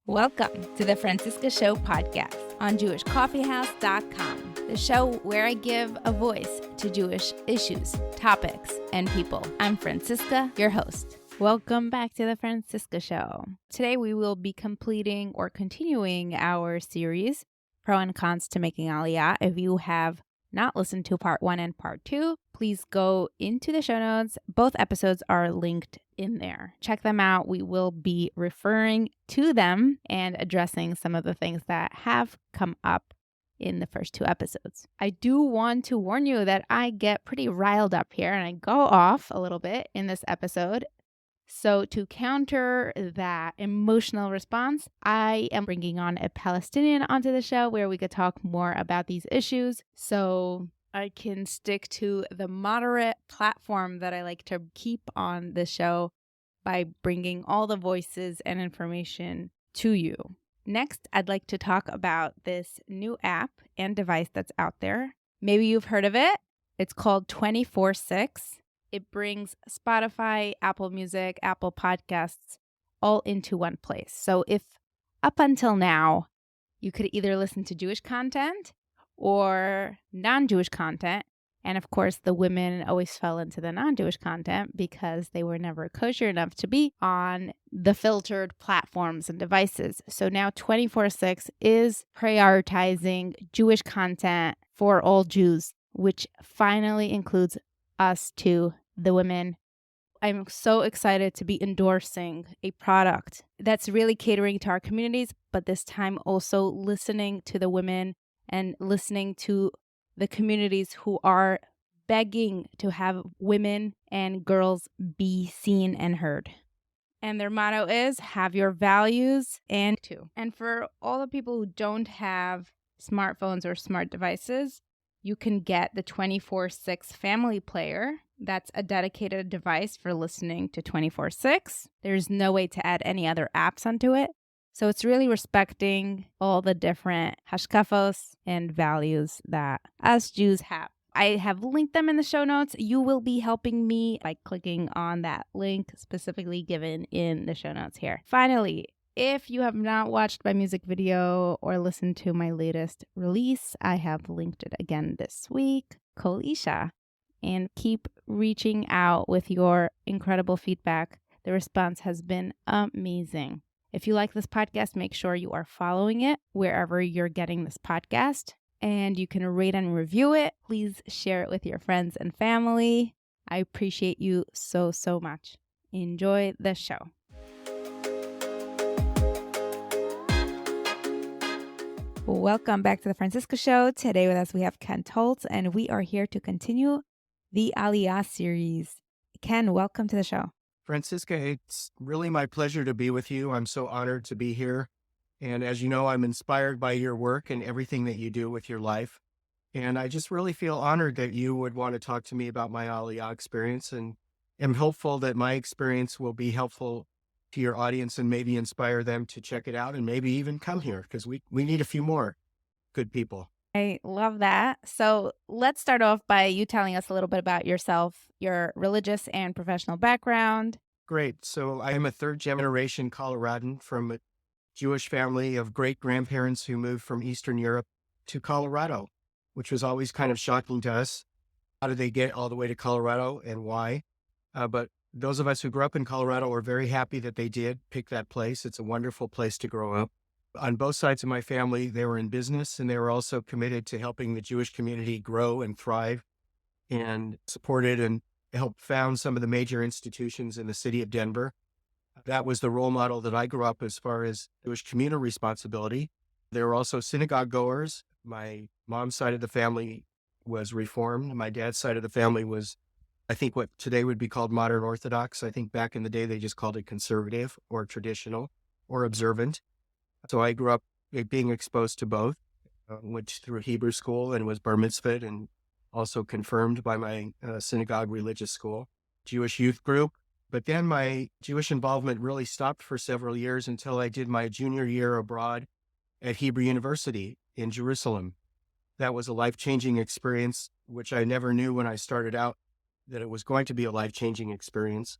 Welcome to the Francisca Show podcast on JewishCoffeehouse.com, the show where I give a voice to Jewish issues, topics, and people. I'm Francisca, your host. Welcome back to the Francisca Show. Today we will be completing or continuing our series, Pro and Cons to Making Aliyah. If you have not listened to part 1 and part 2, please go into the show notes. Both episodes are linked in there. Check them out. We will be referring to them and addressing some of the things that have come up in the first 2 episodes. I do want to warn you that I get pretty riled up here and I go off a little bit in this episode. So to counter that emotional response, I am bringing on a Palestinian onto the show where we could talk more about these issues. So I can stick to the moderate platform that I like to keep on the show by bringing all the voices and information to you. Next, I'd like to talk about this new app and device that's out there. Maybe you've heard of it. It's called 24/6. It brings Spotify, Apple Music, Apple Podcasts all into one place. So if up until now, you could either listen to Jewish content or non-Jewish content, and of course, the women always fell into the non-Jewish content because they were never kosher enough to be on the filtered platforms and devices. So now 24/6 is prioritizing Jewish content for all Jews, which finally includes us too, the women. I'm so excited to be endorsing a product that's really catering to our communities, but this time also listening to the women and listening to the communities who are begging to have women and girls be seen and heard. And their motto is, have your values and too. And for all the people who don't have smartphones or smart devices, you can get the 24/6 family player. That's a dedicated device for listening to 24/6. There's no way to add any other apps onto it. So it's really respecting all the different hashkafos and values that us Jews have. I have linked them in the show notes. You will be helping me by clicking on that link specifically given in the show notes here. Finally, if you have not watched my music video or listened to my latest release, I have linked it again this week, Aliyah. And keep reaching out with your incredible feedback. The response has been amazing. If you like this podcast, make sure you are following it wherever you're getting this podcast. And you can rate and review it. Please share it with your friends and family. I appreciate you so, so much. Enjoy the show. Welcome back to the Francisca Show. Today with us we have Ken Toltz, and we are here to continue the Aliyah series. Ken, welcome to the show. Francisca, it's really my pleasure to be with you. I'm so honored to be here. And as you know, I'm inspired by your work and everything that you do with your life. And I just really feel honored that you would want to talk to me about my Aliyah experience, and am hopeful that my experience will be helpful to your audience and maybe inspire them to check it out and maybe even come here, because we need a few more good people. I love that. So let's start off by you telling us a little bit about yourself, your religious and professional background. Great. So I am a third generation Coloradan from a Jewish family of great-grandparents who moved from Eastern Europe to Colorado, which was always kind of shocking to us. How did they get all the way to Colorado and why? But those of us who grew up in Colorado are very happy that they did pick that place. It's a wonderful place to grow up. On both sides of my family, they were in business, and they were also committed to helping the Jewish community grow and thrive, and supported and helped found some of the major institutions in the city of Denver. That was the role model that I grew up as far as Jewish communal responsibility. They were also synagogue goers. My mom's side of the family was Reformed. My dad's side of the family was, I think, what today would be called modern Orthodox. I think back in the day, they just called it conservative or traditional or observant. So I grew up being exposed to both, went through Hebrew school and was bar mitzvahed and also confirmed by my synagogue religious school, Jewish youth group. But then my Jewish involvement really stopped for several years until I did my junior year abroad at Hebrew University in Jerusalem. That was a life-changing experience, which I never knew when I started out that it was going to be a life-changing experience.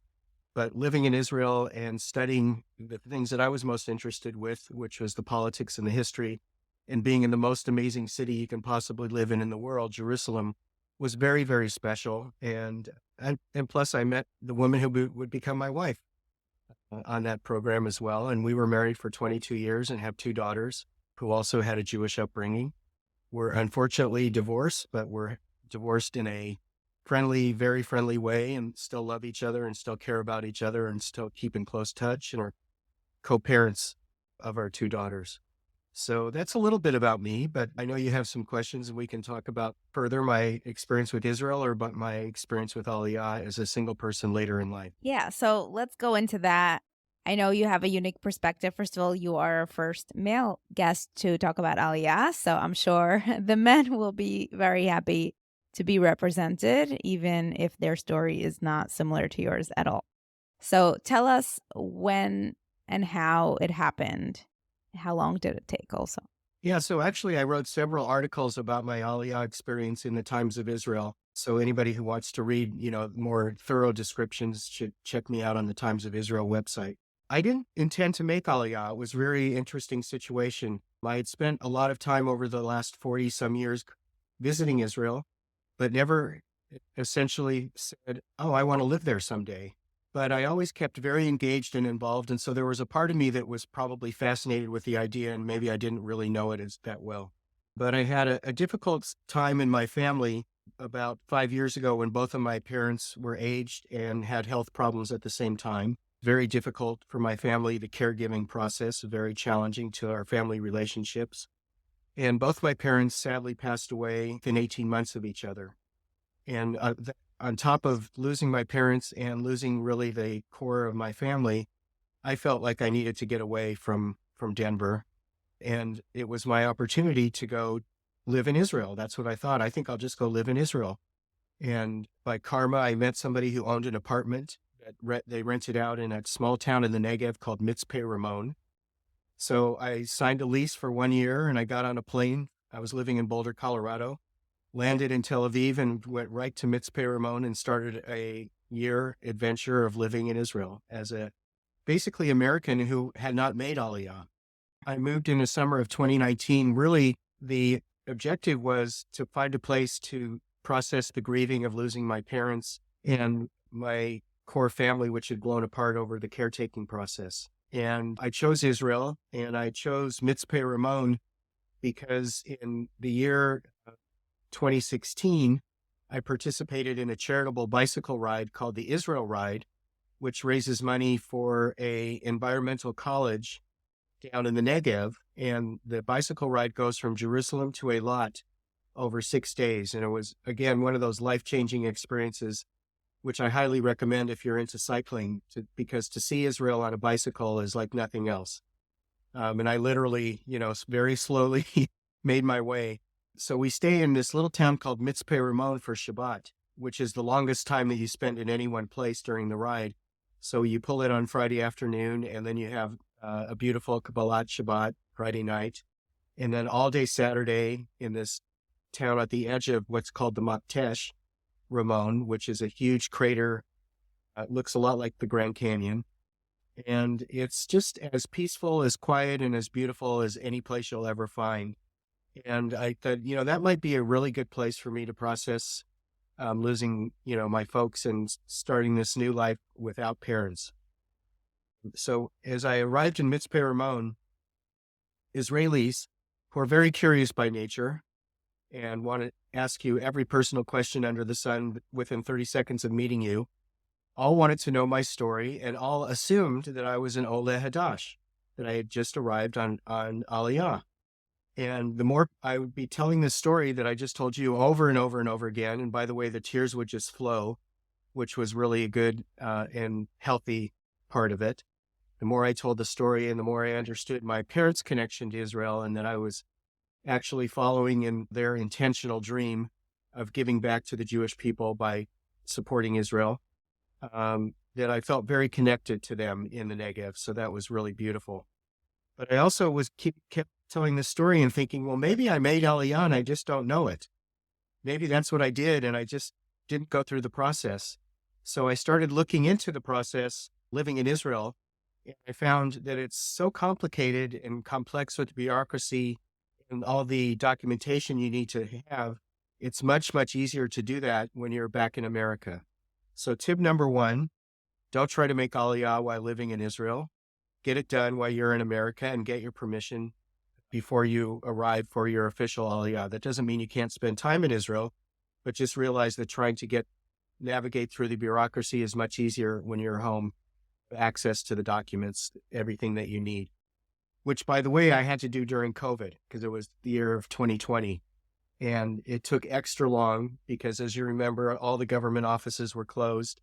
But living in Israel and studying the things that I was most interested with, which was the politics and the history, and being in the most amazing city you can possibly live in the world, Jerusalem, was very, very special. And plus, I met the woman who would become my wife on that program as well. And we were married for 22 years and have two daughters who also had a Jewish upbringing. We're unfortunately divorced, but we're divorced in a friendly, very friendly way, and still love each other and still care about each other and still keep in close touch, and are co-parents of our two daughters. So that's a little bit about me, but I know you have some questions and we can talk about further my experience with Israel or about my experience with Aliyah as a single person later in life. Yeah, so let's go into that. I know you have a unique perspective. First of all, you are our first male guest to talk about Aliyah, so I'm sure the men will be very happy to be represented, even if their story is not similar to yours at all. So tell us when and how it happened. How long did it take also? Yeah, so actually I wrote several articles about my Aliyah experience in the Times of Israel. So anybody who wants to read, more thorough descriptions should check me out on the Times of Israel website. I didn't intend to make Aliyah. It was a very interesting situation. I had spent a lot of time over the last 40 some years visiting Israel, but never essentially said, oh, I want to live there someday. But I always kept very engaged and involved. And so there was a part of me that was probably fascinated with the idea, and maybe I didn't really know it as that well. But I had a difficult time in my family about 5 years ago when both of my parents were aged and had health problems at the same time. Very difficult for my family, the caregiving process, very challenging to our family relationships. And both my parents sadly passed away within 18 months of each other. And on top of losing my parents and losing really the core of my family, I felt like I needed to get away from Denver. And it was my opportunity to go live in Israel. That's what I thought. I think I'll just go live in Israel. And by karma, I met somebody who owned an apartment that they rented out in a small town in the Negev called Mitzpeh Ramon. So I signed a lease for 1 year and I got on a plane. I was living in Boulder, Colorado, landed in Tel Aviv and went right to Mitzpeh Ramon and started a year adventure of living in Israel as a basically American who had not made Aliyah. I moved in the summer of 2019. Really, the objective was to find a place to process the grieving of losing my parents and my core family, which had blown apart over the caretaking process. And I chose Israel, and I chose Mitzpeh Ramon because in the year 2016, I participated in a charitable bicycle ride called the Israel Ride, which raises money for a environmental college down in the Negev. And the bicycle ride goes from Jerusalem to Eilat over 6 days. And it was, again, one of those life-changing experiences, which I highly recommend if you're into cycling, because to see Israel on a bicycle is like nothing else. And I literally, very slowly made my way. So we stay in this little town called Mitzpeh Ramon for Shabbat, which is the longest time that you spend in any one place during the ride. So you pull it on Friday afternoon, and then you have a beautiful Kabbalat Shabbat Friday night. And then all day Saturday in this town at the edge of what's called the Maktesh Ramon, which is a huge crater. It looks a lot like the Grand Canyon. And it's just as peaceful, as quiet, and as beautiful as any place you'll ever find. And I thought, that might be a really good place for me to process losing, my folks and starting this new life without parents. So as I arrived in Mitzpeh Ramon, Israelis who are very curious by nature and want to ask you every personal question under the sun within 30 seconds of meeting you, all wanted to know my story and all assumed that I was an Oleh Hadash, that I had just arrived on Aliyah. And the more I would be telling this story that I just told you over and over and over again, and by the way, the tears would just flow, which was really a good and healthy part of it. The more I told the story and the more I understood my parents' connection to Israel and that I was actually following in their intentional dream of giving back to the Jewish people by supporting Israel, that I felt very connected to them in the Negev. So that was really beautiful. But I also kept telling this story and thinking, well, maybe I made Aliyah and I just don't know it. Maybe that's what I did and I just didn't go through the process. So I started looking into the process living in Israel. And I found that it's so complicated and complex with bureaucracy and all the documentation you need to have. It's much, much easier to do that when you're back in America. So tip number one, don't try to make Aliyah while living in Israel. Get it done while you're in America and get your permission before you arrive for your official Aliyah. That doesn't mean you can't spend time in Israel, but just realize that trying to navigate through the bureaucracy is much easier when you're home, access to the documents, everything that you need, which, by the way, I had to do during COVID because it was the year of 2020. And it took extra long because, as you remember, all the government offices were closed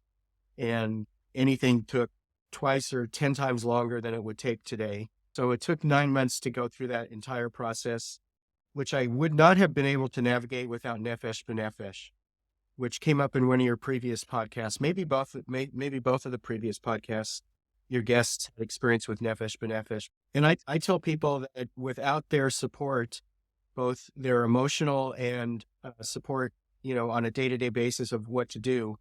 and anything took twice or 10 times longer than it would take today. So it took 9 months to go through that entire process, which I would not have been able to navigate without Nefesh B'Nefesh, which came up in one of your previous podcasts, maybe both of the previous podcasts. Your guests had experience with Nefesh B'Nefesh. And I tell people that without their support, both their emotional and support, on a day-to-day basis of what to do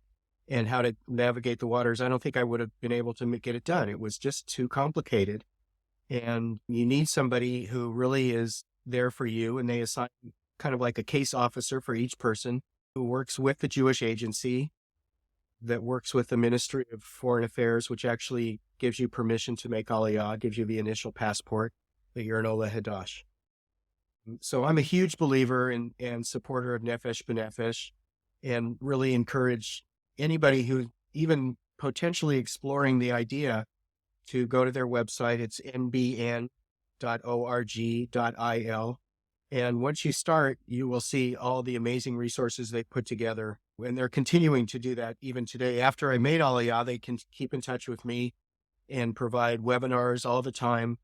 and how to navigate the waters, I don't think I would have been able to get it done. It was just too complicated. And you need somebody who really is there for you. And they assign kind of like a case officer for each person who works with the Jewish agency, that works with the Ministry of Foreign Affairs, which actually gives you permission to make Aliyah, gives you the initial passport that you're an Ola Hadash. So I'm a huge believer and supporter of Nefesh B'Nefesh, and really encourage anybody who even potentially exploring the idea to go to their website. It's nbn.org.il. And once you start, you will see all the amazing resources they put together. And they're continuing to do that even today. After I made Aliyah, they can keep in touch with me and provide webinars all the time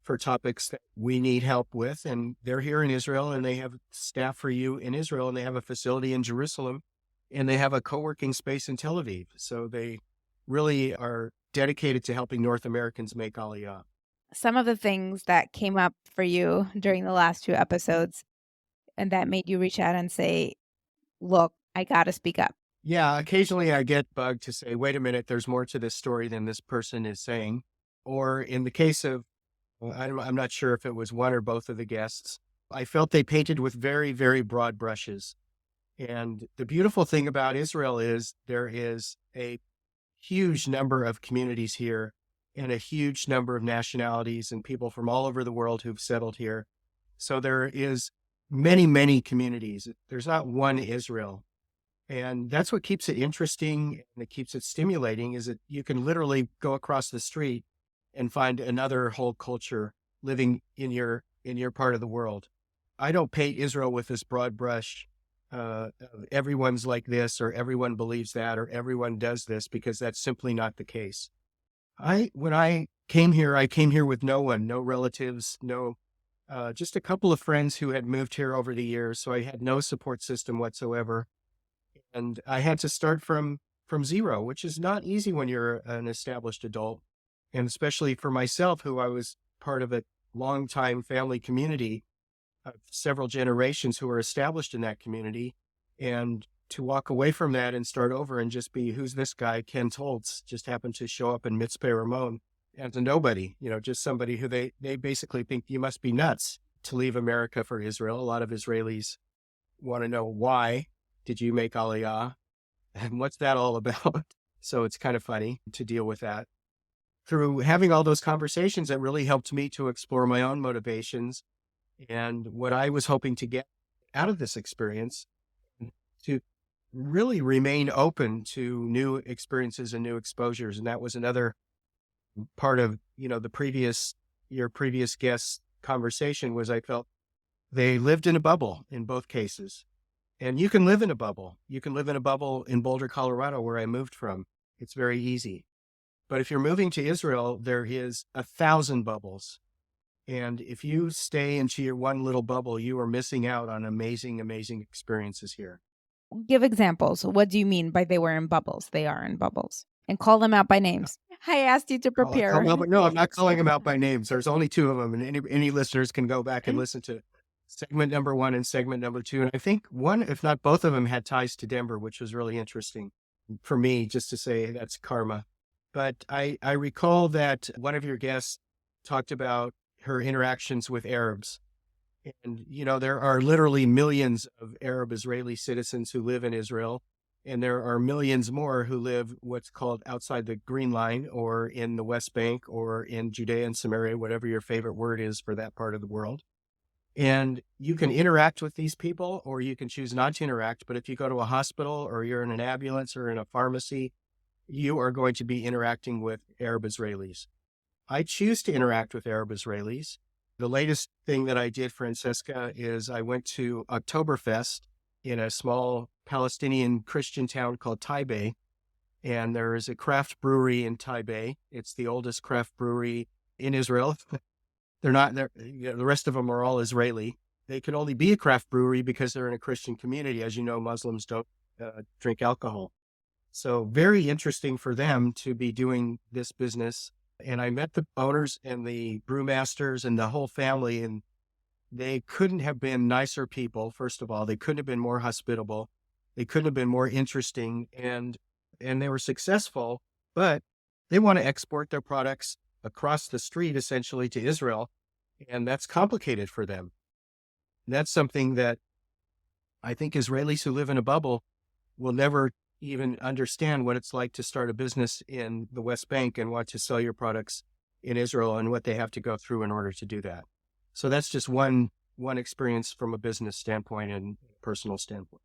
for topics that we need help with. And they're here in Israel, and they have staff for you in Israel, and they have a facility in Jerusalem, and they have a co-working space in Tel Aviv. So they really are dedicated to helping North Americans make Aliyah. Some of the things that came up for you during the last 2 episodes and that made you reach out and say, look, I got to speak up. Yeah, occasionally I get bugged to say, wait a minute, there's more to this story than this person is saying. Or in the case of, I'm not sure if it was one or both of the guests, I felt they painted with very, very broad brushes. And the beautiful thing about Israel is there is a huge number of communities here and a huge number of nationalities and people from all over the world who've settled here. So there is many, many communities. There's not one Israel. And that's what keeps it interesting and it keeps it stimulating, is that you can literally go across the street and find another whole culture living in your part of the world. I don't paint Israel with this broad brush. Everyone's like this, or everyone believes that, or everyone does this, because that's simply not the case. When I came here with no one, no relatives, just a couple of friends who had moved here over the years. So I had no support system whatsoever. And I had to start from zero, which is not easy when you're an established adult. And especially for myself, who I was part of a long-time family community of several generations who were established in that community. And to walk away from that and start over and just be, who's this guy, Ken Toltz, just happened to show up in Mitzpeh Ramon as a nobody, just somebody who they basically think you must be nuts to leave America for Israel. A lot of Israelis want to know, why did you make Aliyah? And what's that all about? So it's kind of funny to deal with that. Through having all those conversations, it really helped me to explore my own motivations and what I was hoping to get out of this experience, to really remain open to new experiences and new exposures. And that was another part of, your previous guest conversation, was I felt they lived in a bubble in both cases. And you can live in a bubble. You can live in a bubble in Boulder, Colorado, where I moved from. It's very easy. But if you're moving to Israel, there is 1,000 bubbles. And if you stay into your one little bubble, you are missing out on amazing, amazing experiences here. Give examples. What do you mean by they were in bubbles? They are in bubbles. And call them out by names. I asked you to prepare. No, I'm not calling them out by names. There's only 2 of them. And any listeners can go back and listen to segment number 1 and segment number 2. And I think one, if not both of them, had ties to Denver, which was really interesting. for me just to say that's karma. But I recall that one of your guests talked about her interactions with Arabs. And, there are literally millions of Arab Israeli citizens who live in Israel. And there are millions more who live what's called outside the Green Line or in the West Bank or in Judea and Samaria, whatever your favorite word is for that part of the world. And you can interact with these people or you can choose not to interact. But if you go to a hospital or you're in an ambulance or in a pharmacy, you are going to be interacting with Arab Israelis. I choose to interact with Arab Israelis. The latest thing that I did, Francesca, is I went to Oktoberfest in a small Palestinian Christian town called Taipei. And there is a craft brewery in Taipei. It's the oldest craft brewery in Israel. The rest of them are all Israeli. They can only be a craft brewery because they're in a Christian community. As you know, Muslims don't drink alcohol. So very interesting for them to be doing this business. And I met the owners and the brewmasters and the whole family, and they couldn't have been nicer people. First of all, they couldn't have been more hospitable. They couldn't have been more interesting, and they were successful, but they want to export their products across the street, essentially, to Israel. And that's complicated for them. That's something that I think Israelis who live in a bubble will never even understand what it's like to start a business in the West Bank and want to sell your products in Israel and what they have to go through in order to do that. So that's just one experience from a business standpoint and personal standpoint.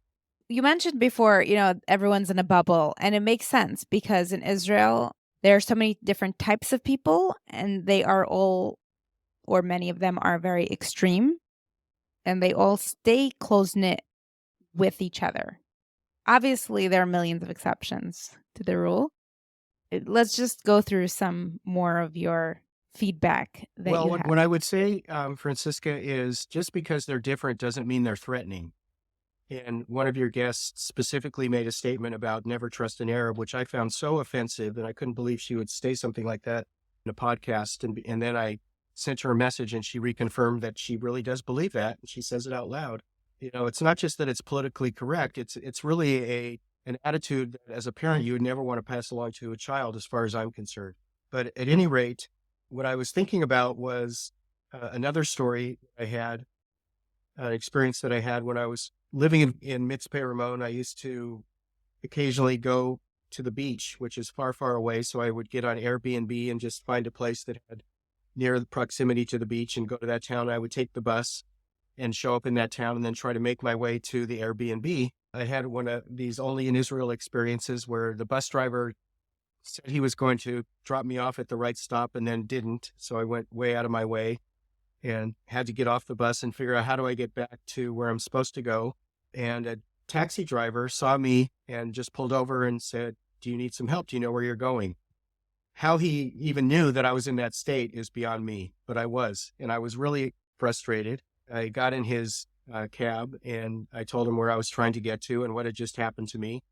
You mentioned before, everyone's in a bubble, and it makes sense because in Israel, there are so many different types of people, and they are all, or many of them are very extreme, and they all stay close-knit with each other. Obviously, there are millions of exceptions to the rule. Let's just go through some more of your feedback that you have. What I would say, Francisca, is just because they're different doesn't mean they're threatening. And one of your guests specifically made a statement about never trust an Arab, which I found so offensive that I couldn't believe she would say something like that in a podcast. And then I sent her a message and she reconfirmed that she really does believe that. And she says it out loud. It's not just that it's politically correct. It's really an attitude that as a parent, you would never want to pass along to a child, as far as I'm concerned. But at any rate, what I was thinking about was another story I had, an experience that I had when I was living in Mitzpe Ramon. I used to occasionally go to the beach, which is far, far away. So I would get on Airbnb and just find a place that had near the proximity to the beach and go to that town. I would take the bus and show up in that town and then try to make my way to the Airbnb. I had one of these only in Israel experiences where the bus driver said he was going to drop me off at the right stop and then didn't. So I went way out of my way and had to get off the bus and figure out how do I get back to where I'm supposed to go. And a taxi driver saw me and just pulled over and said, "Do you need some help? Do you know where you're going?" How he even knew that I was in that state is beyond me, but I was, and I was really frustrated. I got in his cab and I told him where I was trying to get to and what had just happened to me.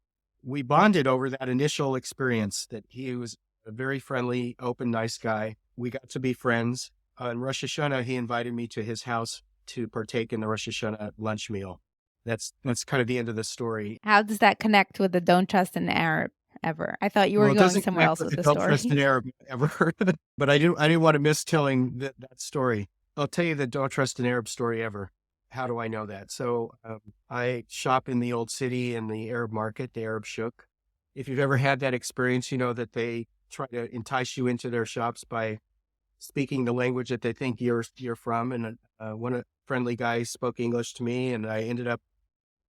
We bonded over that initial experience, that he was a very friendly, open, nice guy. We got to be friends. On Rosh Hashanah, he invited me to his house to partake in the Rosh Hashanah lunch meal. That's kind of the end of the story. How does that connect with the don't trust an Arab ever? I thought you were going somewhere else with the story. Don't trust an Arab ever, but I didn't want to miss telling that story. I'll tell you the don't trust an Arab story ever. How do I know that? So I shop in the old city in the Arab market, the Arab Shuk. If you've ever had that experience, you know that they try to entice you into their shops by speaking the language that they think you're from. And one friendly guy spoke English to me, and I ended up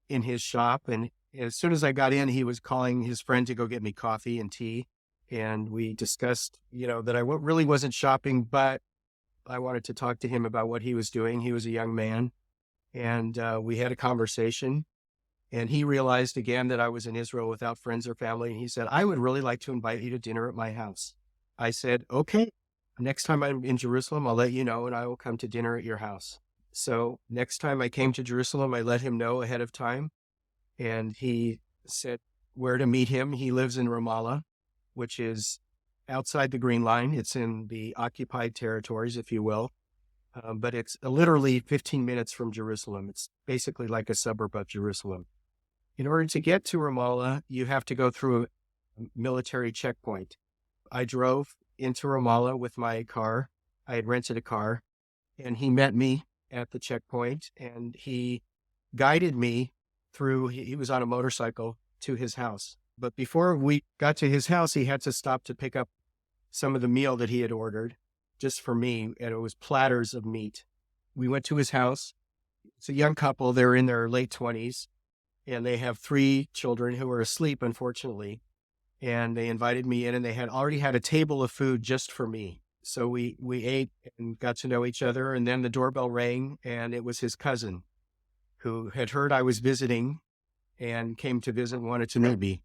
in his shop. And as soon as I got in, he was calling his friend to go get me coffee and tea. And we discussed, that I really wasn't shopping, but I wanted to talk to him about what he was doing. He was a young man. And we had a conversation. And he realized again that I was in Israel without friends or family. And he said, "I would really like to invite you to dinner at my house." I said, "Okay. Next time I'm in Jerusalem, I'll let you know, and I will come to dinner at your house." So next time I came to Jerusalem, I let him know ahead of time. And he said where to meet him. He lives in Ramallah, which is outside the Green Line. It's in the occupied territories, if you will. But it's literally 15 minutes from Jerusalem. It's basically like a suburb of Jerusalem. In order to get to Ramallah, you have to go through a military checkpoint. I drove into Ramallah with my car. I had rented a car, and he met me at the checkpoint, and he guided me through, he was on a motorcycle to his house. But before we got to his house, he had to stop to pick up some of the meal that he had ordered just for me, and it was platters of meat. We went to his house. It's a young couple. They're in their late 20s, and they have 3 children who are asleep, unfortunately. And they invited me in, and they had already had a table of food just for me. So we ate and got to know each other, and then the doorbell rang, and it was his cousin who had heard I was visiting and came to visit and wanted to meet me.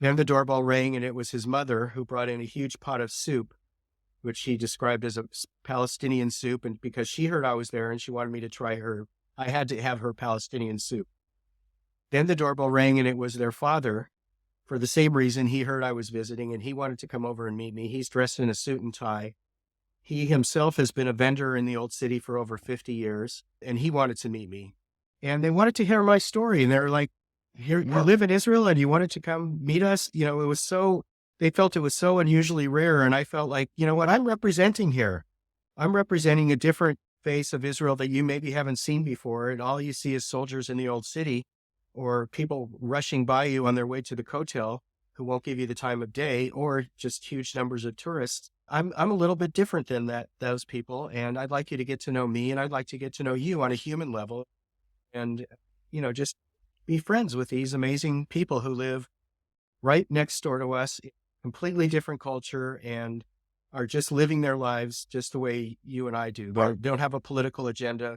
Then the doorbell rang, and it was his mother who brought in a huge pot of soup, which she described as a Palestinian soup. And because she heard I was there and she wanted me to try her, I had to have her Palestinian soup. Then the doorbell rang, and it was their father. For the same reason, he heard I was visiting, and he wanted to come over and meet me. He's dressed in a suit and tie. He himself has been a vendor in the old city for over 50 years, and he wanted to meet me. And they wanted to hear my story, and they were like, "Here, you live in Israel, and you wanted to come meet us?" You know, they felt it was so unusually rare, and I felt like, you know what, I'm representing here. I'm representing a different face of Israel that you maybe haven't seen before, and all you see is soldiers in the old city or people rushing by you on their way to the kotel who won't give you the time of day, or just huge numbers of tourists. I'm a little bit different than those people, and I'd like you to get to know me, and I'd like to get to know you on a human level, and, you know, just be friends with these amazing people who live right next door to us, completely different culture, and are just living their lives just the way you and I do. They don't have a political agenda.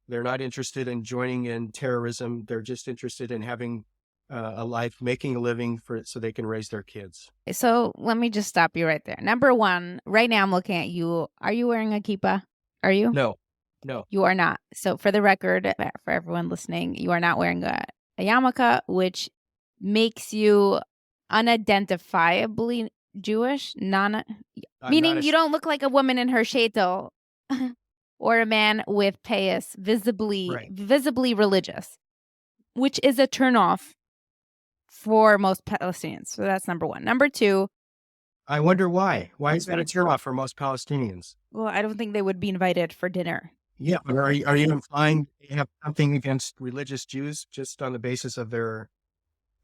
They're not interested in joining in terrorism. They're just interested in having a life, making a living so they can raise their kids. So let me just stop you right there. Number one, right now I'm looking at you. Are you wearing a kippah? Are you? No. You are not. So for the record, for everyone listening, you are not wearing a yarmulke, which makes you unidentifiably Jewish, meaning you don't look like a woman in her sheitel or a man with payas, visibly religious, which is a turnoff for most Palestinians. So that's number one. Number two, I wonder why. Why is that a turnoff for most Palestinians? Well, I don't think they would be invited for dinner. Yeah, but are you implying they have something against religious Jews just on the basis of the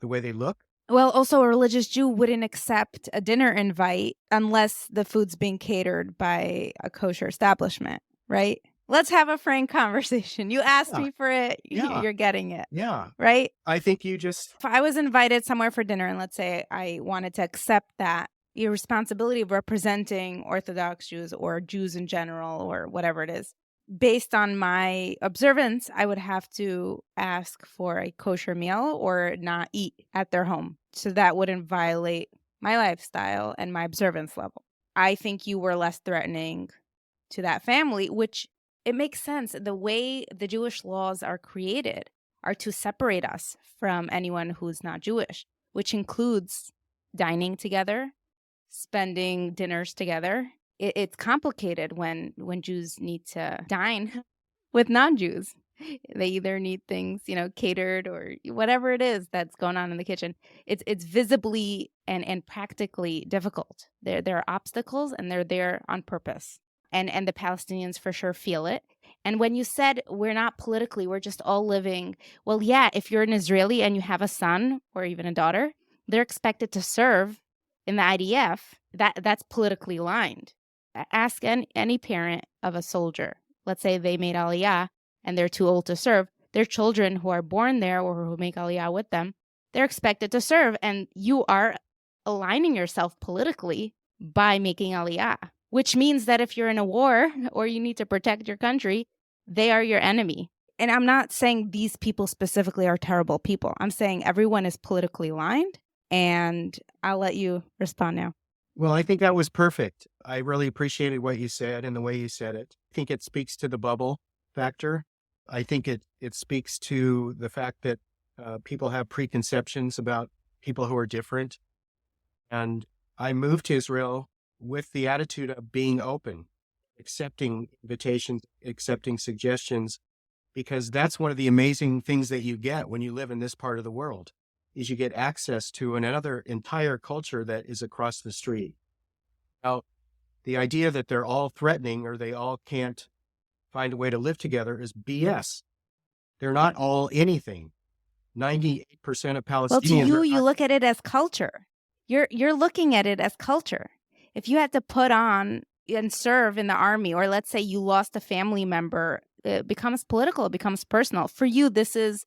way they look? Well, also a religious Jew wouldn't accept a dinner invite unless the food's being catered by a kosher establishment, right? Let's have a frank conversation. You asked me for it. Yeah. You're getting it. Yeah. Right? I think you just... If I was invited somewhere for dinner and let's say I wanted to accept that, your responsibility of representing Orthodox Jews or Jews in general or whatever it is, based on my observance, I would have to ask for a kosher meal or not eat at their home. So that wouldn't violate my lifestyle and my observance level. I think you were less threatening to that family, which it makes sense. The way the Jewish laws are created are to separate us from anyone who's not Jewish, which includes dining together, spending dinners together. It's complicated when Jews need to dine with non-Jews. They either need things, catered or whatever it is that's going on in the kitchen. It's visibly and practically difficult. There are obstacles and they're there on purpose. And the Palestinians for sure feel it. And when you said we're not politically, we're just all living, well, yeah, if you're an Israeli and you have a son or even a daughter, they're expected to serve in the IDF. That's politically aligned. Ask any parent of a soldier. Let's say they made Aliyah and they're too old to serve. Their children who are born there or who make Aliyah with them, they're expected to serve. And you are aligning yourself politically by making Aliyah, which means that if you're in a war or you need to protect your country, they are your enemy. And I'm not saying these people specifically are terrible people. I'm saying everyone is politically aligned. And I'll let you respond now. Well, I think that was perfect. I really appreciated what you said and the way you said it. I think it speaks to the bubble factor. I think it speaks to the fact that people have preconceptions about people who are different. And I moved to Israel with the attitude of being open, accepting invitations, accepting suggestions. because that's one of the amazing things that you get when you live in this part of the world, is you get access to another entire culture that is across the street. Now, the idea that they're all threatening or they all can't find a way to live together is BS. They're not all anything. 98% of Well, to Palestinians you, are you not. look at it as culture. You're looking at it as culture. If you had to put on and serve in the army, or let's say you lost a family member, it becomes political, it becomes personal. For you, this is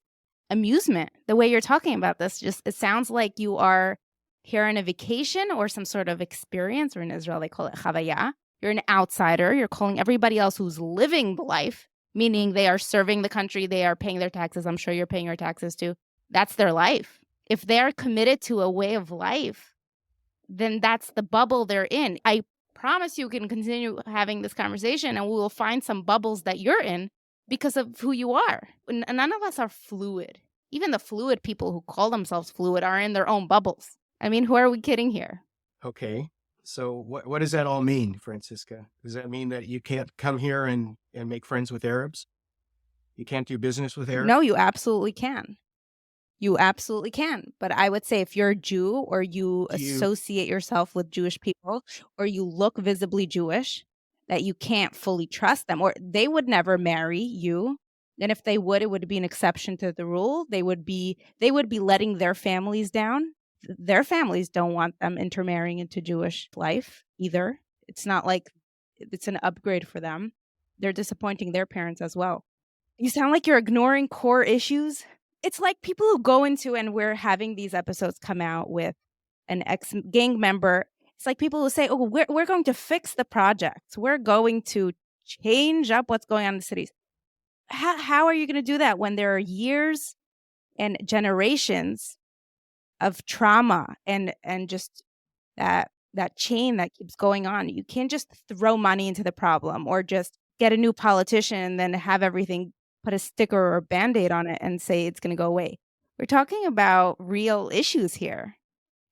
amusement. The way you're talking about this, just it sounds like you are here on a vacation or some sort of experience, or in Israel they call it chavaya. You're an outsider. You're calling everybody else who's living the life, meaning they are serving the country, they are paying their taxes. I'm sure you're paying your taxes too. That's their life. If they're committed to a way of life, then that's the bubble they're in. I promise you can continue having this conversation and we will find some bubbles that you're in because of who you are. None of us are fluid. Even the fluid people who call themselves fluid are in their own bubbles. I mean, who are we kidding here? Okay. So what does that all mean, Francisca? Does that mean that you can't come here and make friends with Arabs? You can't do business with Arabs? No, you absolutely can. You absolutely can. But I would say if you're a Jew or you associate yourself with Jewish people or you look visibly Jewish, that you can't fully trust them, or they would never marry you. And if they would, it would be an exception to the rule. They would be letting their families down. Their families don't want them intermarrying into Jewish life either. It's not like it's an upgrade for them. They're disappointing their parents as well. You sound like you're ignoring core issues. It's like people who go into, and we're having these episodes come out with an ex-gang member. It's like people who say, oh, we're going to fix the projects. We're going to change up what's going on in the cities. How are you going to do that when there are years and generations of trauma and just that chain that keeps going on? You can't just throw money into the problem or just get a new politician and then have everything, put a sticker or a Band-Aid on it and say it's going to go away. We're talking about real issues here.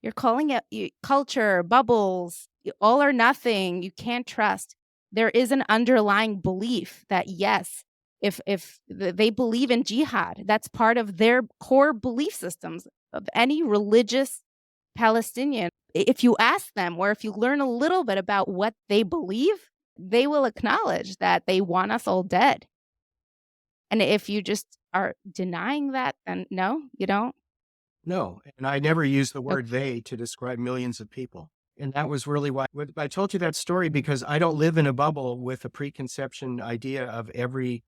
You're calling it culture, bubbles, all or nothing. You can't trust. There is an underlying belief that, yes, if they believe in jihad, that's part of their core belief systems of any religious Palestinian. If you ask them or if you learn a little bit about what they believe, they will acknowledge that they want us all dead. And if you just are denying that, then no, you don't. No, and I never use the word they to describe millions of people. And that was really why I told you that story, because I don't live in a bubble with a preconception idea of every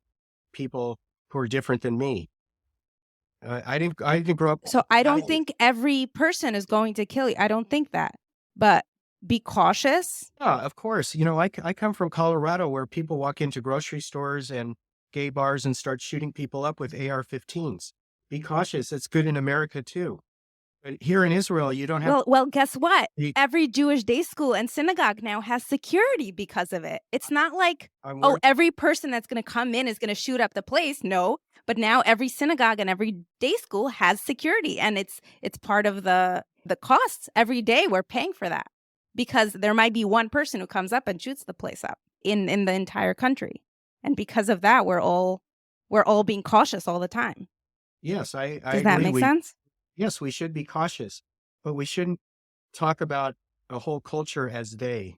people who are different than me. I didn't grow up. So I don't think every person is going to kill you. I don't think that. But be cautious. Yeah, of course. You know, I come from Colorado, where people walk into grocery stores and gay bars and start shooting people up with AR-15s. Be cautious. It's good in America too. But here in Israel, you don't have. Well, guess what? Every Jewish day school and synagogue now has security because of it. It's not like, every person that's going to come in is going to shoot up the place. No, but now every synagogue and every day school has security, and it's part of the costs. Every day we're paying for that because there might be one person who comes up and shoots the place up in the entire country, and because of that, we're all being cautious all the time. Yes, I Does that agree. make sense? Yes, we should be cautious, but we shouldn't talk about a whole culture as they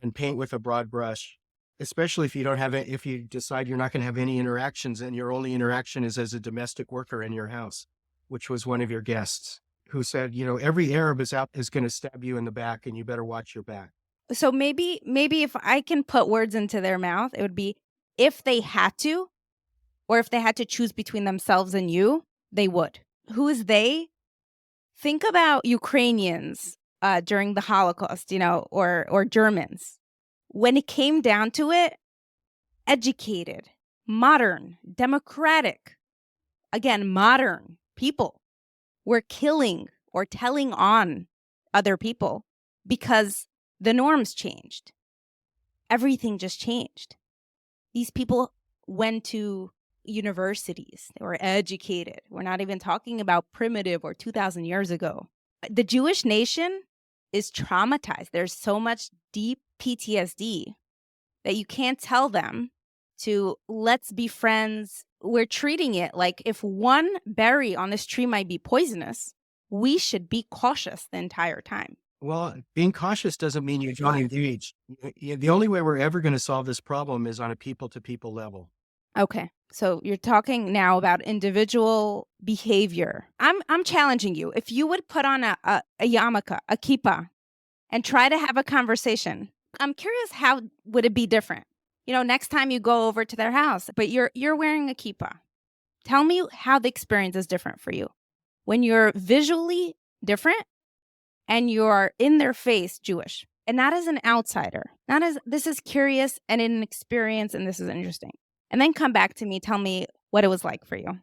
and paint with a broad brush, especially if you don't have it, if you decide you're not going to have any interactions and your only interaction is as a domestic worker in your house, which was one of your guests who said, you know, every Arab is going to stab you in the back and you better watch your back. So maybe if I can put words into their mouth, it would be if they had to, or if they had to choose between themselves and you, they would. Who is they? Think about Ukrainians during the Holocaust, you know, or Germans. When it came down to it, educated, modern, democratic, again, modern people were killing or telling on other people because the norms changed. Everything just changed. These people went to universities. They were educated. We're not even talking about primitive or 2,000 years ago. The Jewish nation is traumatized. There's so much deep PTSD that you can't tell them to let's be friends. We're treating it like if one berry on this tree might be poisonous, we should be cautious the entire time. Well, being cautious doesn't mean you don't engage. The only way we're ever going to solve this problem is on a people-to-people level. Okay. So you're talking now about individual behavior. I'm challenging you. If you would put on a yarmulke, a kippah, and try to have a conversation, I'm curious, how would it be different? Next time you go over to their house, but you're wearing a kippah. Tell me how the experience is different for you when you're visually different and you're in their face Jewish, and not as an outsider, not as this is curious and an experience and this is interesting. And then come back to me, tell me what it was like for you.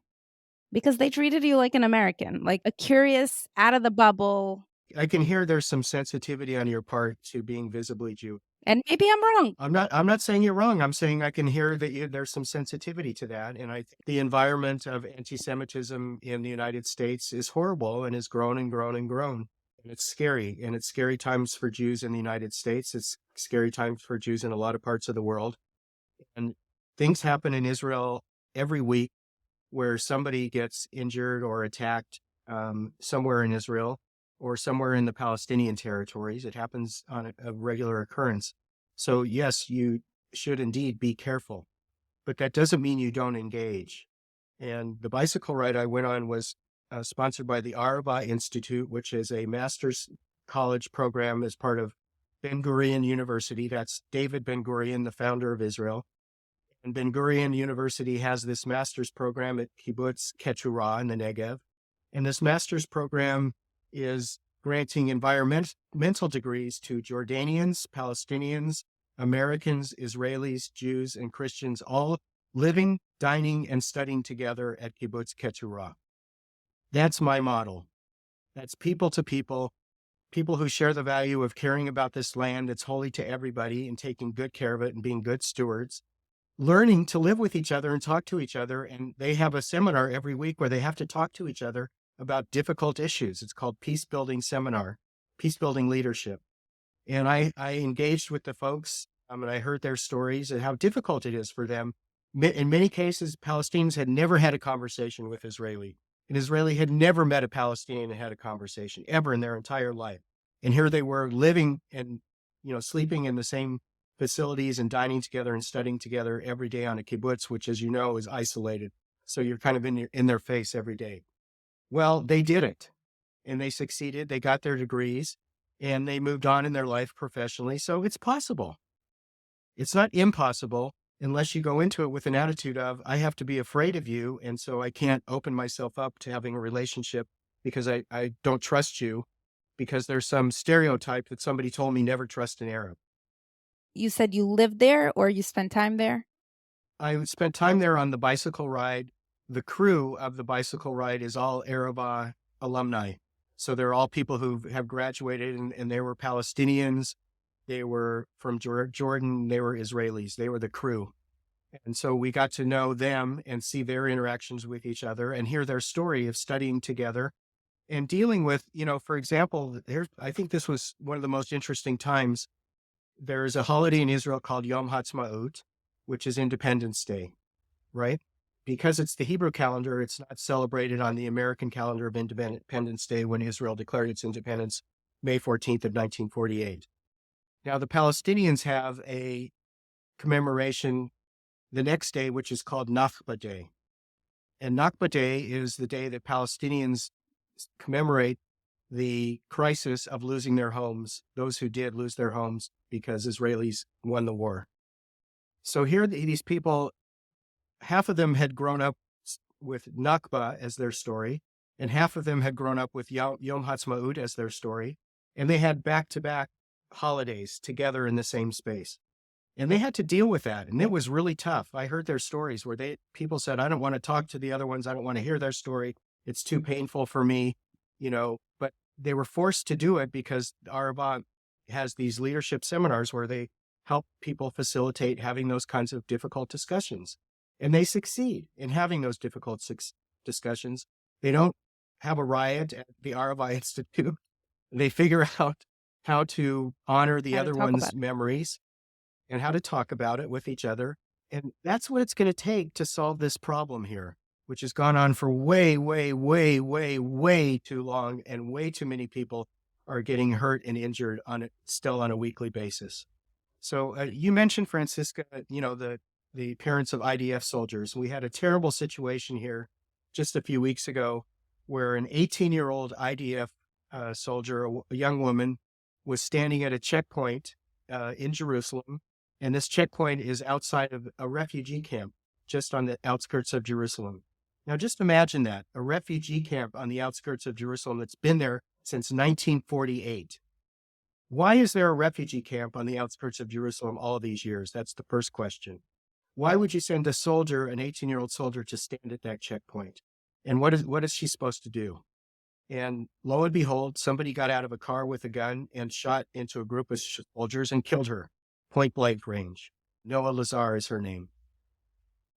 Because they treated you like an American, like a curious, out of the bubble. I can hear there's some sensitivity on your part to being visibly Jew. And maybe I'm wrong. I'm not saying you're wrong. I'm saying I can hear that there's some sensitivity to that. And I think the environment of anti-Semitism in the United States is horrible and has grown and grown and grown. And it's scary. And it's scary times for Jews in the United States. It's scary times for Jews in a lot of parts of the world. And things happen in Israel every week where somebody gets injured or attacked somewhere in Israel or somewhere in the Palestinian territories. It happens on a regular occurrence. So yes, you should indeed be careful, but that doesn't mean you don't engage. And the bicycle ride I went on was sponsored by the Arava Institute, which is a master's college program as part of Ben Gurion University. That's David Ben Gurion, the founder of Israel. And Ben Gurion University has this master's program at Kibbutz Keturah in the Negev. And this master's program is granting environmental degrees to Jordanians, Palestinians, Americans, Israelis, Jews, and Christians, all living, dining, and studying together at Kibbutz Keturah. That's my model. That's people to people who share the value of caring about this land that's holy to everybody and taking good care of it and being good stewards, learning to live with each other and talk to each other. And they have a seminar every week where they have to talk to each other about difficult issues. It's called Peace Building Seminar, Peace Building Leadership. And I engaged with the folks and I heard their stories and how difficult it is for them. In many cases, Palestinians had never had a conversation with Israeli. An Israeli had never met a Palestinian and had a conversation ever in their entire life. And here they were living and, sleeping in the same facilities and dining together and studying together every day on a kibbutz, which, as you know, is isolated. So you're kind of in their face every day. Well, they did it and they succeeded. They got their degrees and they moved on in their life professionally. So it's possible. It's not impossible unless you go into it with an attitude of, I have to be afraid of you. And so I can't open myself up to having a relationship because I don't trust you because there's some stereotype that somebody told me never trust an Arab. You said you lived there or you spent time there? I spent time there on the bicycle ride. The crew of the bicycle ride is all Arava alumni. So they're all people who have graduated and they were Palestinians. They were from Jordan. They were Israelis. They were the crew. And so we got to know them and see their interactions with each other and hear their story of studying together and dealing with, for example, I think this was one of the most interesting times. There's a holiday in Israel called Yom Ha'atzmaut, which is Independence Day, right? Because it's the Hebrew calendar, it's not celebrated on the American calendar of Independence Day when Israel declared its independence, May 14th of 1948. Now, the Palestinians have a commemoration the next day, which is called Nakba Day. And Nakba Day is the day that Palestinians commemorate the crisis of losing their homes, those who did lose their homes because Israelis won the war. So here, these people, half of them had grown up with Nakba as their story, and half of them had grown up with Yom Ha'atzmaut as their story, and they had back-to-back holidays together in the same space. And they had to deal with that, and it was really tough. I heard their stories where people said, I don't want to talk to the other ones, I don't want to hear their story, it's too painful for me, but they were forced to do it because Arava has these leadership seminars where they help people facilitate having those kinds of difficult discussions. And they succeed in having those difficult discussions. They don't have a riot at the Arava Institute. They figure out how to honor the other one's memories and how to talk about it with each other. And that's what it's going to take to solve this problem here, which has gone on for way, way, way, way, way too long. And way too many people are getting hurt and injured still on a weekly basis. So you mentioned, Francisca, the parents of IDF soldiers. We had a terrible situation here just a few weeks ago where an 18-year-old IDF soldier, a young woman, was standing at a checkpoint in Jerusalem. And this checkpoint is outside of a refugee camp, just on the outskirts of Jerusalem. Now, just imagine that, a refugee camp on the outskirts of Jerusalem that's been there since 1948. Why is there a refugee camp on the outskirts of Jerusalem all of these years? That's the first question. Why would you send a soldier, an 18-year-old soldier, to stand at that checkpoint? And what is she supposed to do? And lo and behold, somebody got out of a car with a gun and shot into a group of soldiers and killed her, point blank range. Noah Lazar is her name.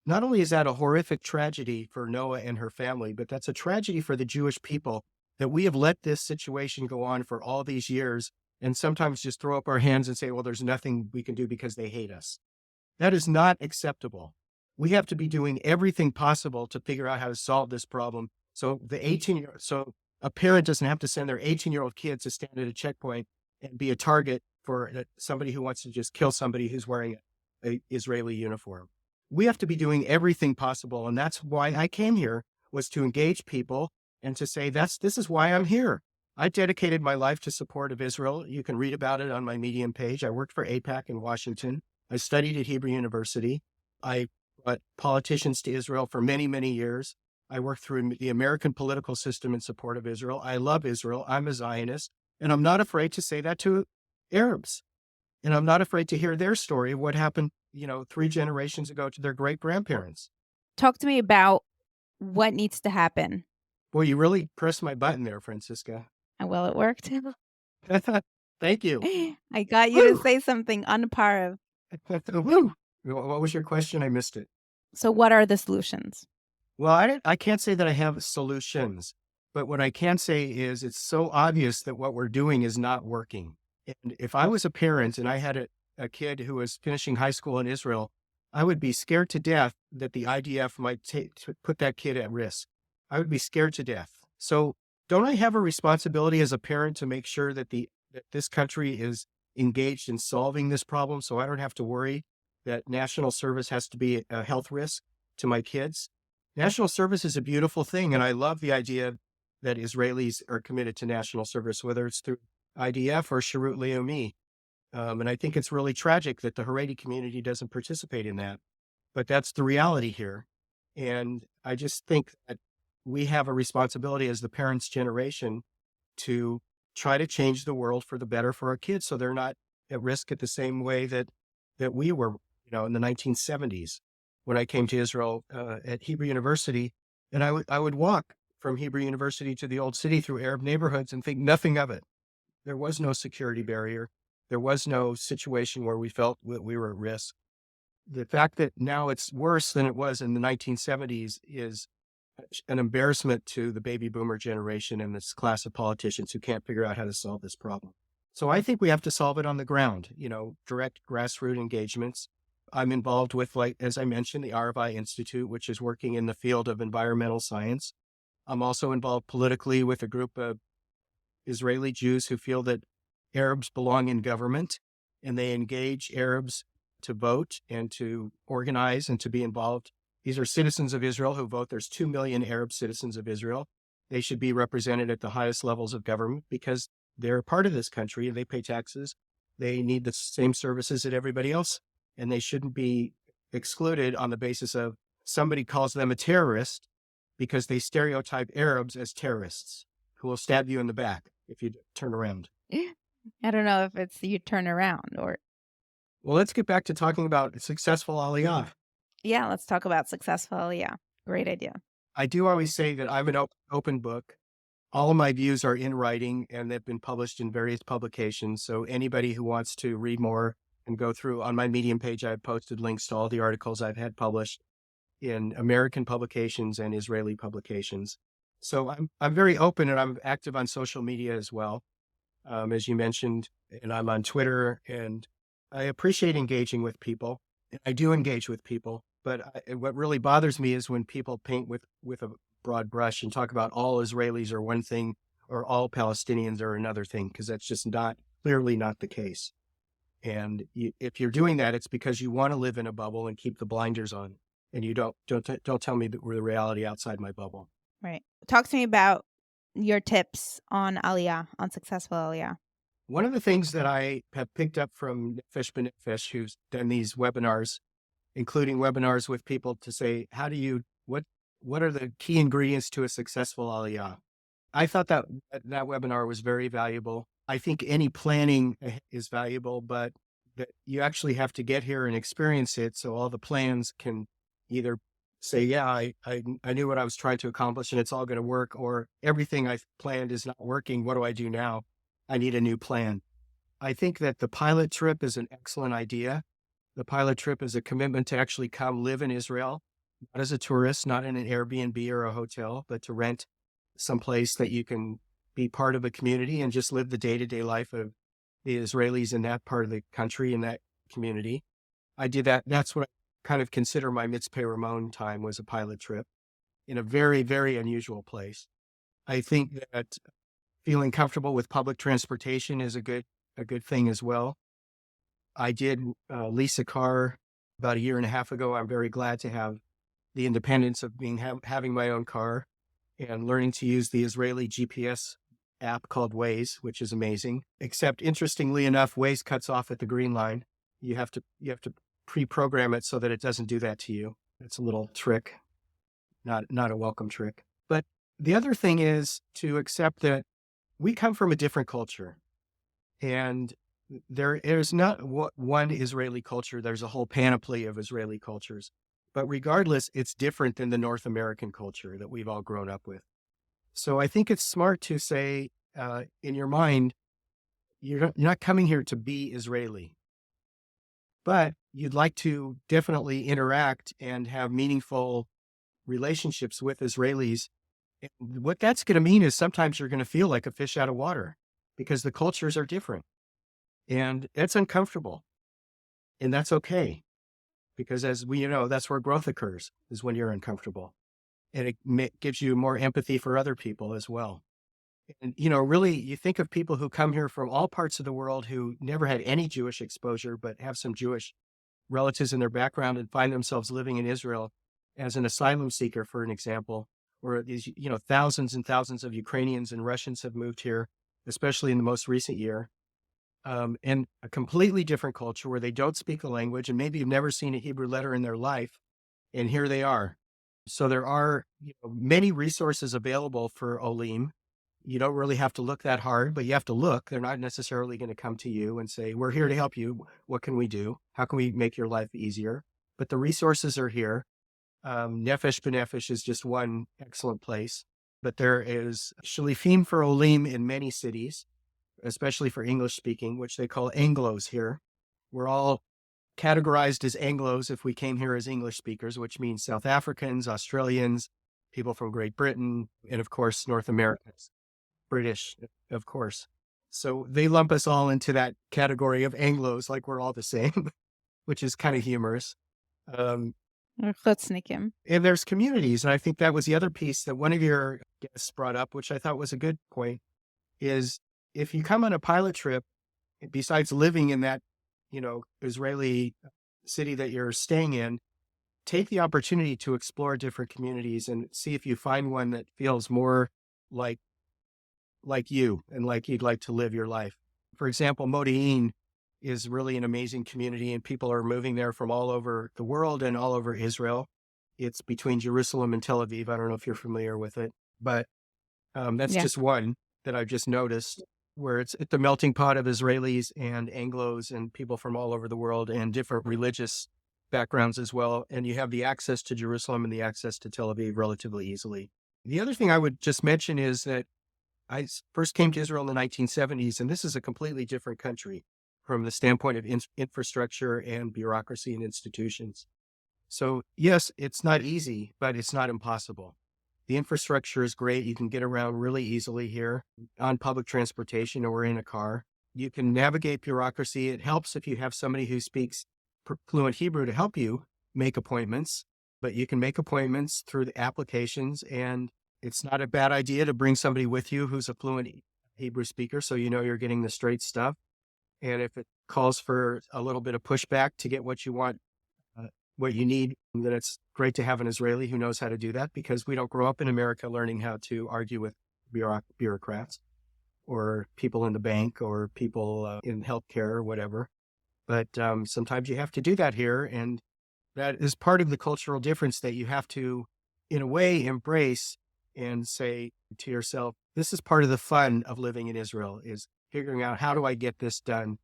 Not only is that a horrific tragedy for Noah and her family, but that's a tragedy for the Jewish people that we have let this situation go on for all these years and sometimes just throw up our hands and say, well, there's nothing we can do because they hate us. That is not acceptable. We have to be doing everything possible to figure out how to solve this problem. So a parent doesn't have to send their 18-year-old kid to stand at a checkpoint and be a target for somebody who wants to just kill somebody who's wearing an Israeli uniform. We have to be doing everything possible. And that's why I came here, was to engage people and to say, this is why I'm here. I dedicated my life to support of Israel. You can read about it on my Medium page. I worked for AIPAC in Washington. I studied at Hebrew University. I brought politicians to Israel for many, many years. I worked through the American political system in support of Israel. I love Israel. I'm a Zionist. And I'm not afraid to say that to Arabs. And I'm not afraid to hear their story of what happened, 3 generations ago to their great-grandparents. Talk to me about what needs to happen. Boy, you really pressed my button there, Francisca. Well, it worked. Thank you. I got you to say something on par of. Woo. What was your question? I missed it. So what are the solutions? Well, I can't say that I have solutions, but what I can say is it's so obvious that what we're doing is not working. And if I was a parent and I had a kid who was finishing high school in Israel, I would be scared to death that the IDF might put that kid at risk. I would be scared to death. So don't I have a responsibility as a parent to make sure that this country is engaged in solving this problem so I don't have to worry that national service has to be a health risk to my kids? National service is a beautiful thing, and I love the idea that Israelis are committed to national service, whether it's through IDF or Shirut Leumi. And I think it's really tragic that the Haredi community doesn't participate in that. But that's the reality here. And I just think that we have a responsibility as the parents' generation to try to change the world for the better for our kids so they're not at risk at the same way that we were, in the 1970s when I came to Israel at Hebrew University. And I would walk from Hebrew University to the old city through Arab neighborhoods and think nothing of it. There was no security barrier. There was no situation where we felt that we were at risk. The fact that now it's worse than it was in the 1970s is an embarrassment to the baby boomer generation and this class of politicians who can't figure out how to solve this problem. So I think we have to solve it on the ground, direct grassroots engagements. I'm involved with, as I mentioned, the Arvai Institute, which is working in the field of environmental science. I'm also involved politically with a group of Israeli Jews who feel that Arabs belong in government, and they engage Arabs to vote and to organize and to be involved. These are citizens of Israel who vote. There's 2 million Arab citizens of Israel. They should be represented at the highest levels of government because they're a part of this country and they pay taxes. They need the same services that everybody else, and they shouldn't be excluded on the basis of somebody calls them a terrorist because they stereotype Arabs as terrorists who will stab you in the back if you turn around. I don't know if it's you turn around or. Well, let's get back to talking about successful Aliyah. Yeah, let's talk about successful Aliyah. Great idea. I do always say that I'm an open book. All of my views are in writing and they've been published in various publications. So anybody who wants to read more and go through on my Medium page, I've posted links to all the articles I've had published in American publications and Israeli publications. So I'm very open and I'm active on social media as well, as you mentioned, and I'm on Twitter, and I appreciate engaging with people. I do engage with people, but what really bothers me is when people paint with a broad brush and talk about all Israelis are one thing or all Palestinians are another thing, because that's just clearly not the case. And if you're doing that, it's because you want to live in a bubble and keep the blinders on, and you don't tell me that we're the reality outside my bubble. Right. Talk to me about your tips on Aliyah, on successful Aliyah. One of the things that I have picked up from Nefesh B'Nefesh, who's done these webinars, including webinars with people to say, what are the key ingredients to a successful Aliyah? I thought that webinar was very valuable. I think any planning is valuable, but that you actually have to get here and experience it. So all the plans can either say, yeah, I knew what I was trying to accomplish and it's all going to work, or everything I planned is not working. What do I do now? I need a new plan. I think that the pilot trip is an excellent idea. The pilot trip is a commitment to actually come live in Israel, not as a tourist, not in an Airbnb or a hotel, but to rent someplace that you can be part of a community and just live the day-to-day life of the Israelis in that part of the country, in that community. I did that. That's what I kind of consider my Mitzpeh Ramon time, was a pilot trip in a very, very unusual place. I think that feeling comfortable with public transportation is a good thing as well. I did lease a car about a year and a half ago. I'm very glad to have the independence of having my own car and learning to use the Israeli GPS app called Waze, which is amazing. Except, interestingly enough, Waze cuts off at the green line. You have to pre-program it so that it doesn't do that to you. It's a little trick, not a welcome trick. But the other thing is to accept that we come from a different culture, and there is not one Israeli culture. There's a whole panoply of Israeli cultures. But regardless, it's different than the North American culture that we've all grown up with. So I think it's smart to say in your mind, you're not coming here to be Israeli, but you'd like to definitely interact and have meaningful relationships with Israelis. And what that's going to mean is sometimes you're going to feel like a fish out of water because the cultures are different. And it's uncomfortable. And that's okay. Because as we know, that's where growth occurs, is when you're uncomfortable. And it gives you more empathy for other people as well. And, really, you think of people who come here from all parts of the world who never had any Jewish exposure, but have some Jewish relatives in their background and find themselves living in Israel as an asylum seeker, for an example, where these, thousands and thousands of Ukrainians and Russians have moved here, especially in the most recent year. And a completely different culture where they don't speak the language and maybe have never seen a Hebrew letter in their life. And here they are. So there are many resources available for Olim. You don't really have to look that hard, but you have to look. They're not necessarily going to come to you and say, we're here to help you. What can we do? How can we make your life easier? But the resources are here. Nefesh B'Nefesh is just one excellent place. But there is Shalifim for Olim in many cities, especially for English speaking, which they call Anglos here. We're all categorized as Anglos if we came here as English speakers, which means South Africans, Australians, people from Great Britain, and of course, North Americans, British, of course. So they lump us all into that category of Anglos, like we're all the same, which is kind of humorous. And there's communities. And I think that was the other piece that one of your guests brought up, which I thought was a good point, is if you come on a pilot trip, besides living in that, Israeli city that you're staying in, take the opportunity to explore different communities and see if you find one that feels more like you and like you'd like to live your life. For example, Modi'in is really an amazing community, and people are moving there from all over the world and all over Israel. It's between Jerusalem and Tel Aviv. I don't know if you're familiar with it, but that's just one that I've just noticed, where it's at the melting pot of Israelis and Anglos and people from all over the world and different religious backgrounds as well. And you have the access to Jerusalem and the access to Tel Aviv relatively easily. The other thing I would just mention is that I first came to Israel in the 1970s, and this is a completely different country from the standpoint of infrastructure and bureaucracy and institutions. So yes, it's not easy, but it's not impossible. The infrastructure is great. You can get around really easily here on public transportation or in a car. You can navigate bureaucracy. It helps if you have somebody who speaks fluent Hebrew to help you make appointments, but you can make appointments through the applications, and it's not a bad idea to bring somebody with you who's a fluent Hebrew speaker, so you know you're getting the straight stuff. And if it calls for a little bit of pushback to get what you want, what you need, then it's great to have an Israeli who knows how to do that, because we don't grow up in America learning how to argue with bureaucrats or people in the bank or people in healthcare or whatever. But sometimes you have to do that here. And that is part of the cultural difference that you have to, in a way, embrace and say to yourself, this is part of the fun of living in Israel, is figuring out, how do I get this done?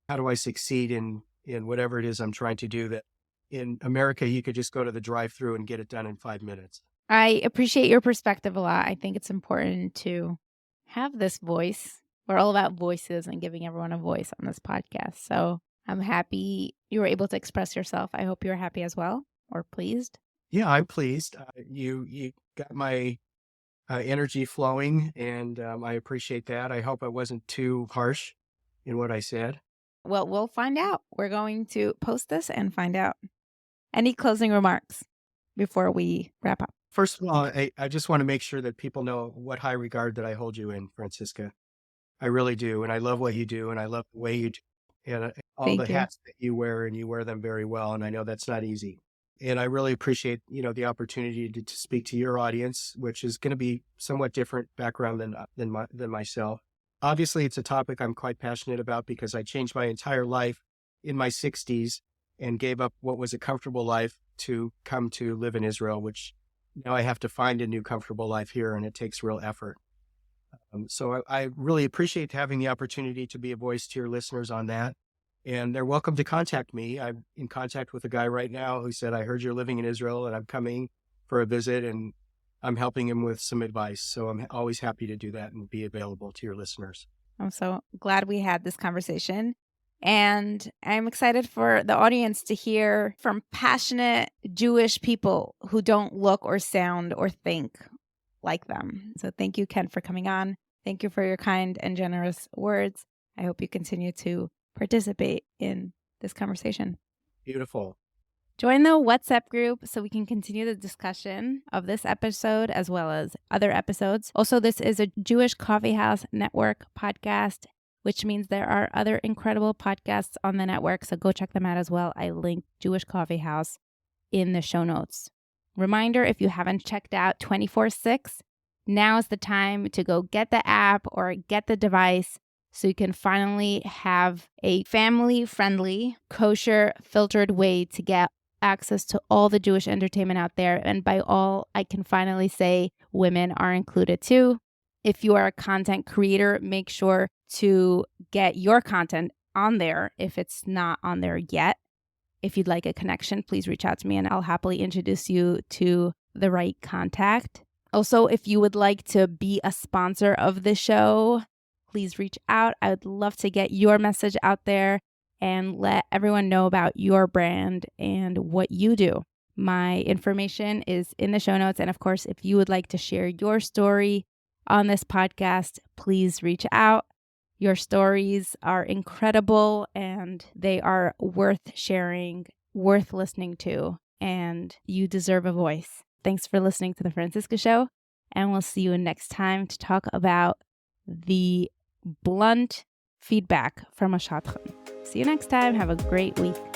How do I succeed in whatever it is I'm trying to do, that in America, you could just go to the drive-through and get it done in 5 minutes. I appreciate your perspective a lot. I think it's important to have this voice. We're all about voices and giving everyone a voice on this podcast. So I'm happy you were able to express yourself. I hope you're happy as well, or pleased. Yeah, I'm pleased. You got my energy flowing, and I appreciate that. I hope I wasn't too harsh in what I said. Well, we'll find out. We're going to post this and find out. Any closing remarks before we wrap up? First of all, I just want to make sure that people know what high regard that I hold you in, Francisca. I really do. And I love what you do. And I love the way you do, and all the hats that you wear, and you wear them very well. And I know that's not easy. And I really appreciate, the opportunity to speak to your audience, which is going to be somewhat different background than myself. Obviously, it's a topic I'm quite passionate about, because I changed my entire life in my 60s and gave up what was a comfortable life to come to live in Israel, which now I have to find a new comfortable life here, and it takes real effort. So I really appreciate having the opportunity to be a voice to your listeners on that. And they're welcome to contact me. I'm in contact with a guy right now who said, I heard you're living in Israel and I'm coming for a visit, and I'm helping him with some advice. So I'm always happy to do that and be available to your listeners. I'm so glad we had this conversation. And I'm excited for the audience to hear from passionate Jewish people who don't look or sound or think like them. So thank you, Ken, for coming on. Thank you for your kind and generous words. I hope you continue to participate in this conversation. Beautiful. Join the WhatsApp group so we can continue the discussion of this episode as well as other episodes. Also, this is a Jewish Coffee House Network podcast, which means there are other incredible podcasts on the network. So go check them out as well. I linked Jewish Coffee House in the show notes. Reminder, if you haven't checked out 24/6, now is the time to go get the app or get the device, so you can finally have a family-friendly, kosher, filtered way to get access to all the Jewish entertainment out there. And by all, I can finally say women are included too. If you are a content creator, make sure to get your content on there if it's not on there yet. If you'd like a connection, please reach out to me and I'll happily introduce you to the right contact. Also, if you would like to be a sponsor of the show, please reach out. I would love to get your message out there and let everyone know about your brand and what you do. My information is in the show notes. And of course, if you would like to share your story on this podcast, please reach out. Your stories are incredible and they are worth sharing, worth listening to, and you deserve a voice. Thanks for listening to The Francisca Show, and we'll see you next time to talk about the blunt feedback from a shadchan. See you next time. Have a great week.